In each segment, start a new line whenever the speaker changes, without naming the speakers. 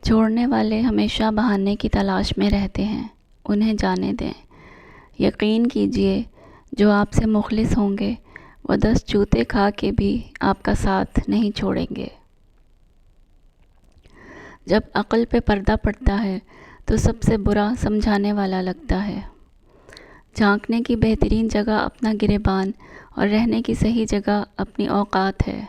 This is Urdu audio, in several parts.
چھوڑنے والے ہمیشہ بہانے کی تلاش میں رہتے ہیں، انہیں جانے دیں۔ یقین کیجئے جو آپ سے مخلص ہوں گے وہ 10 جوتے کھا کے بھی آپ کا ساتھ نہیں چھوڑیں گے۔ جب عقل پہ پردہ پڑتا ہے تو سب سے برا سمجھانے والا لگتا ہے۔ جھانکنے کی بہترین جگہ اپنا گریبان اور رہنے کی صحیح جگہ اپنی اوقات ہے۔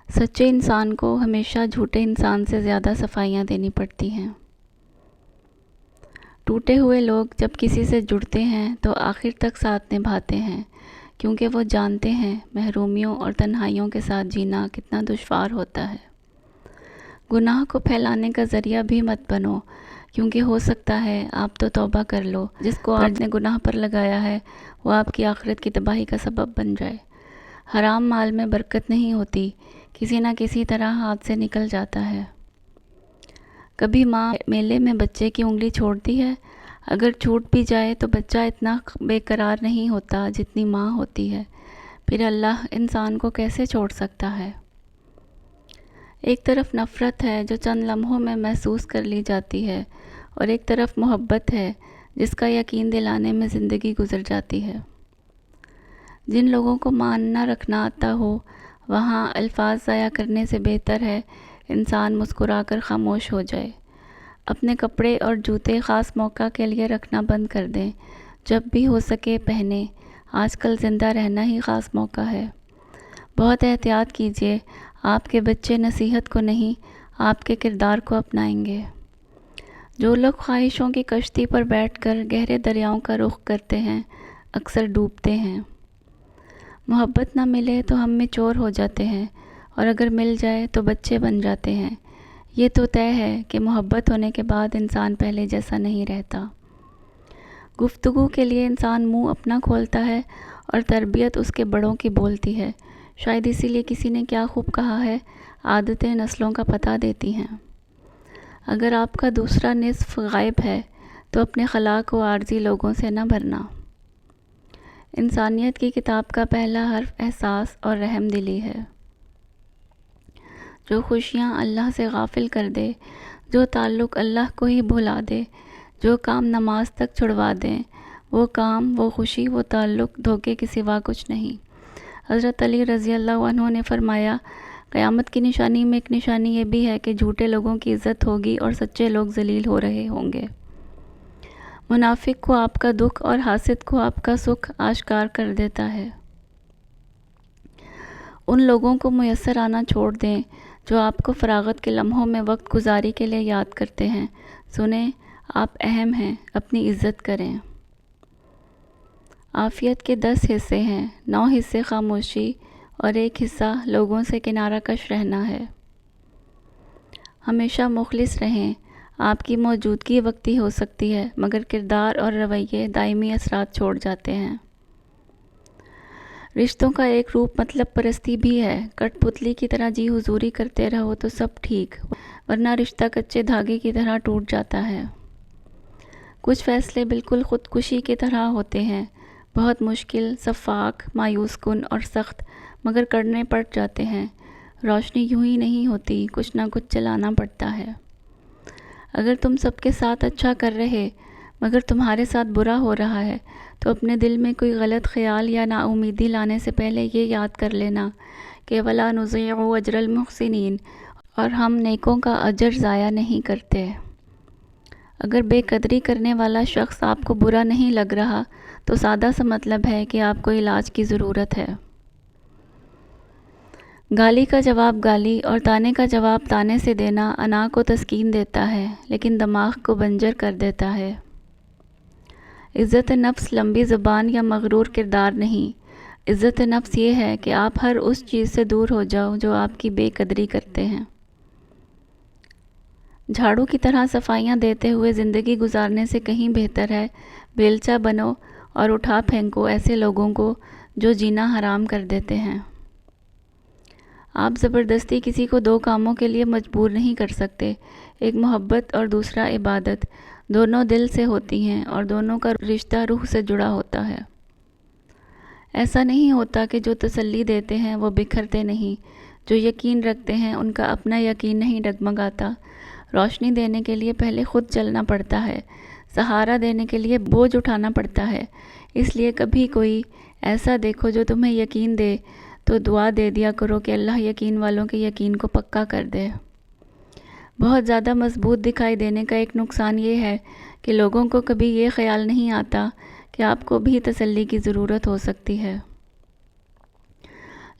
سچے انسان کو ہمیشہ جھوٹے انسان سے زیادہ صفائیاں دینی پڑتی ہیں۔ ٹوٹے ہوئے لوگ جب کسی سے جڑتے ہیں تو آخر تک ساتھ نبھاتے ہیں، کیونکہ وہ جانتے ہیں محرومیوں اور تنہائیوں کے ساتھ جینا کتنا دشوار ہوتا ہے۔ گناہ کو پھیلانے کا ذریعہ بھی مت بنو، کیونکہ ہو سکتا ہے آپ تو توبہ کر لو، جس کو آپ نے گناہ پر لگایا ہے وہ آپ کی آخرت کی تباہی کا سبب بن جائے۔ حرام مال میں برکت نہیں ہوتی، کسی نہ کسی طرح ہاتھ سے نکل جاتا ہے۔ کبھی ماں میلے میں بچے کی انگلی چھوڑتی ہے، اگر چھوٹ بھی جائے تو بچہ اتنا بے قرار نہیں ہوتا جتنی ماں ہوتی ہے، پھر اللہ انسان کو کیسے چھوڑ سکتا ہے؟ ایک طرف نفرت ہے جو چند لمحوں میں محسوس کر لی جاتی ہے، اور ایک طرف محبت ہے جس کا یقین دلانے میں زندگی گزر جاتی ہے۔ جن لوگوں کو ماننا رکھنا آتا ہو وہاں الفاظ ضائع کرنے سے بہتر ہے انسان مسکرا کر خاموش ہو جائے۔ اپنے کپڑے اور جوتے خاص موقع کے لیے رکھنا بند کر دیں، جب بھی ہو سکے پہنیں، آج کل زندہ رہنا ہی خاص موقع ہے۔ بہت احتیاط کیجئے، آپ کے بچے نصیحت کو نہیں آپ کے کردار کو اپنائیں گے۔ جو لوگ خواہشوں کی کشتی پر بیٹھ کر گہرے دریاؤں کا رخ کرتے ہیں اکثر ڈوبتے ہیں۔ محبت نہ ملے تو ہم میں چور ہو جاتے ہیں، اور اگر مل جائے تو بچے بن جاتے ہیں۔ یہ تو طے ہے کہ محبت ہونے کے بعد انسان پہلے جیسا نہیں رہتا۔ گفتگو کے لیے انسان منہ اپنا کھولتا ہے اور تربیت اس کے بڑوں کی بولتی ہے۔ شاید اسی لیے کسی نے کیا خوب کہا ہے، عادتیں نسلوں کا پتہ دیتی ہیں۔ اگر آپ کا دوسرا نصف غائب ہے تو اپنے خلا کو عارضی لوگوں سے نہ بھرنا۔ انسانیت کی کتاب کا پہلا حرف احساس اور رحم دلی ہے۔ جو خوشیاں اللہ سے غافل کر دے، جو تعلق اللہ کو ہی بھلا دے، جو کام نماز تک چھڑوا دیں، وہ کام، وہ خوشی، وہ تعلق دھوکے کے سوا کچھ نہیں۔ حضرت علی رضی اللہ عنہ نے فرمایا، قیامت کی نشانی میں ایک نشانی یہ بھی ہے کہ جھوٹے لوگوں کی عزت ہوگی اور سچے لوگ ذلیل ہو رہے ہوں گے۔ منافق کو آپ کا دکھ اور حاسد کو آپ کا سکھ آشکار کر دیتا ہے۔ ان لوگوں کو میسر آنا چھوڑ دیں جو آپ کو فراغت کے لمحوں میں وقت گزاری کے لیے یاد کرتے ہیں۔ سنیں، آپ اہم ہیں، اپنی عزت کریں۔ عافیت کے 10 حصے ہیں، 9 حصے خاموشی اور 1 حصہ لوگوں سے کنارہ کش رہنا ہے۔ ہمیشہ مخلص رہیں، آپ کی موجودگی وقتی ہو سکتی ہے مگر کردار اور رویے دائمی اثرات چھوڑ جاتے ہیں۔ رشتوں کا ایک روپ مطلب پرستی بھی ہے، کٹ پتلی کی طرح جی حضوری کرتے رہو تو سب ٹھیک، ورنہ رشتہ کچے دھاگے کی طرح ٹوٹ جاتا ہے۔ کچھ فیصلے بالکل خودکشی کی طرح ہوتے ہیں، بہت مشکل، سفاک، مایوس کن اور سخت، مگر کرنے پڑ جاتے ہیں۔ روشنی یوں ہی نہیں ہوتی، کچھ نہ کچھ جلانا پڑتا ہے۔ اگر تم سب کے ساتھ اچھا کر رہے مگر تمہارے ساتھ برا ہو رہا ہے تو اپنے دل میں کوئی غلط خیال یا نا امیدی لانے سے پہلے یہ یاد کر لینا کہ وَلَا نُضِيعُ أَجْرَ الْمُحْسِنِينَ، اور ہم نیکوں کا اجر ضائع نہیں کرتے۔ اگر بے قدری کرنے والا شخص آپ کو برا نہیں لگ رہا تو سادہ سا مطلب ہے کہ آپ کو علاج کی ضرورت ہے۔ گالی کا جواب گالی اور طعنے کا جواب طعنے سے دینا انا کو تسکین دیتا ہے لیکن دماغ کو بنجر کر دیتا ہے۔ عزت نفس لمبی زبان یا مغرور کردار نہیں، عزت نفس یہ ہے کہ آپ ہر اس چیز سے دور ہو جاؤ جو آپ کی بے قدری کرتے ہیں۔ جھاڑو کی طرح صفائیاں دیتے ہوئے زندگی گزارنے سے کہیں بہتر ہے بیلچہ بنو اور اٹھا پھینکو ایسے لوگوں کو جو جینا حرام کر دیتے ہیں۔ آپ زبردستی کسی کو 2 کاموں کے لیے مجبور نہیں کر سکتے، ایک محبت اور دوسرا عبادت، دونوں دل سے ہوتی ہیں اور دونوں کا رشتہ روح سے جڑا ہوتا ہے۔ ایسا نہیں ہوتا کہ جو تسلی دیتے ہیں وہ بکھرتے نہیں، جو یقین رکھتے ہیں ان کا اپنا یقین نہیں ڈگمگاتا۔ روشنی دینے کے لیے پہلے خود جلنا پڑتا ہے، سہارا دینے کے لیے بوجھ اٹھانا پڑتا ہے۔ اس لیے کبھی کوئی ایسا دیکھو جو تمہیں یقین دے تو دعا دے دیا کرو کہ اللہ یقین والوں کے یقین کو پکا کر دے۔ بہت زیادہ مضبوط دکھائی دینے کا ایک نقصان یہ ہے کہ لوگوں کو کبھی یہ خیال نہیں آتا کہ آپ کو بھی تسلی کی ضرورت ہو سکتی ہے۔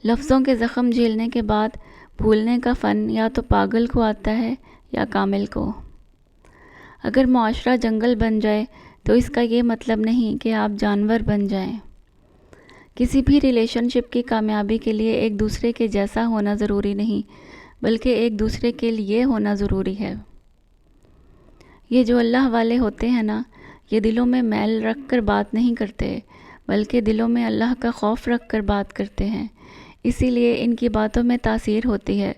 لفظوں کے زخم جھیلنے کے بعد بھولنے کا فن یا تو پاگل کو آتا ہے یا کامل کو۔ اگر معاشرہ جنگل بن جائے تو اس کا یہ مطلب نہیں کہ آپ جانور بن جائیں۔ کسی بھی ریلیشن شپ کی کامیابی کے لیے ایک دوسرے کے جیسا ہونا ضروری نہیں، بلکہ ایک دوسرے کے لیے ہونا ضروری ہے۔ یہ جو اللہ والے ہوتے ہیں نا، یہ دلوں میں میل رکھ کر بات نہیں کرتے، بلکہ دلوں میں اللہ کا خوف رکھ کر بات کرتے ہیں۔ اسی لیے ان کی باتوں میں تاثیر ہوتی ہے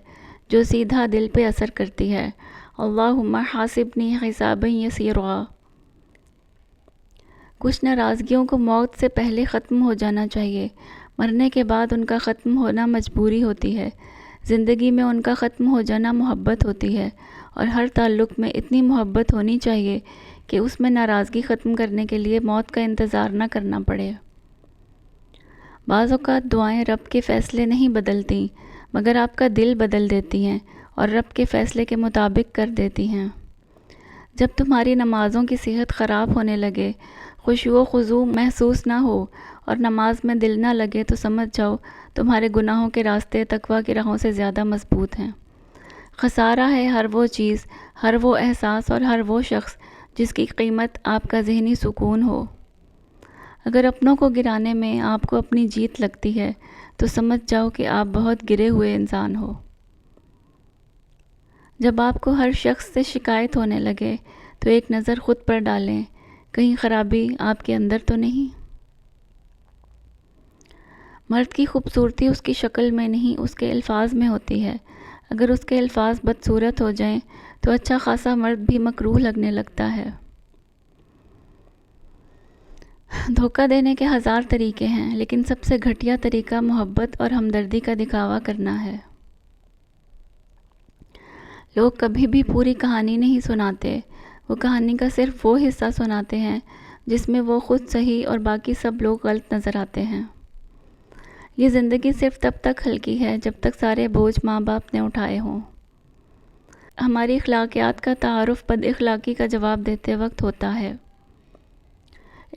جو سیدھا دل پہ اثر کرتی ہے۔ اللہم حاسبنی حسابا یسیرا۔ کچھ ناراضگیوں کو موت سے پہلے ختم ہو جانا چاہیے، مرنے کے بعد ان کا ختم ہونا مجبوری ہوتی ہے۔ زندگی میں ان کا ختم ہو جانا محبت ہوتی ہے، اور ہر تعلق میں اتنی محبت ہونی چاہیے کہ اس میں ناراضگی ختم کرنے کے لیے موت کا انتظار نہ کرنا پڑے۔ بعض اوقات دعائیں رب کے فیصلے نہیں بدلتی، مگر آپ کا دل بدل دیتی ہیں اور رب کے فیصلے کے مطابق کر دیتی ہیں۔ جب تمہاری نمازوں کی صحت خراب ہونے لگے، خشوع و خضوع محسوس نہ ہو اور نماز میں دل نہ لگے تو سمجھ جاؤ تمہارے گناہوں کے راستے تقویٰ کی راہوں سے زیادہ مضبوط ہیں۔ خسارہ ہے ہر وہ چیز، ہر وہ احساس اور ہر وہ شخص جس کی قیمت آپ کا ذہنی سکون ہو۔ اگر اپنوں کو گرانے میں آپ کو اپنی جیت لگتی ہے تو سمجھ جاؤ کہ آپ بہت گرے ہوئے انسان ہو۔ جب آپ کو ہر شخص سے شکایت ہونے لگے تو ایک نظر خود پر ڈالیں، کہیں خرابی آپ کے اندر تو نہیں۔ مرد کی خوبصورتی اس کی شکل میں نہیں، اس کے الفاظ میں ہوتی ہے۔ اگر اس کے الفاظ بدصورت ہو جائیں تو اچھا خاصا مرد بھی مکروہ لگنے لگتا ہے۔ دھوکہ دینے کے ہزار طریقے ہیں، لیکن سب سے گھٹیا طریقہ محبت اور ہمدردی کا دکھاوا کرنا ہے۔ لوگ کبھی بھی پوری کہانی نہیں سناتے، وہ کہانی کا صرف وہ حصہ سناتے ہیں جس میں وہ خود صحیح اور باقی سب لوگ غلط نظر آتے ہیں۔ یہ زندگی صرف تب تک ہلکی ہے جب تک سارے بوجھ ماں باپ نے اٹھائے ہوں۔ ہماری اخلاقیات کا تعارف بد اخلاقی کا جواب دیتے وقت ہوتا ہے۔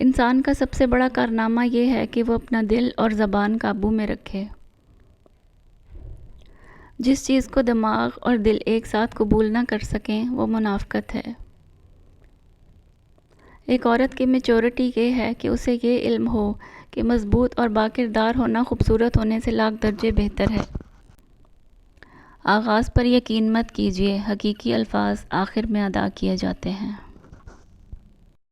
انسان کا سب سے بڑا کارنامہ یہ ہے کہ وہ اپنا دل اور زبان قابو میں رکھے۔ جس چیز کو دماغ اور دل ایک ساتھ قبول نہ کر سکیں وہ منافقت ہے۔ ایک عورت کی میچورٹی یہ ہے کہ اسے یہ علم ہو کہ مضبوط اور باکردار ہونا خوبصورت ہونے سے لاکھ درجے بہتر ہے۔ آغاز پر یقین مت کیجیے، حقیقی الفاظ آخر میں ادا کیے جاتے ہیں۔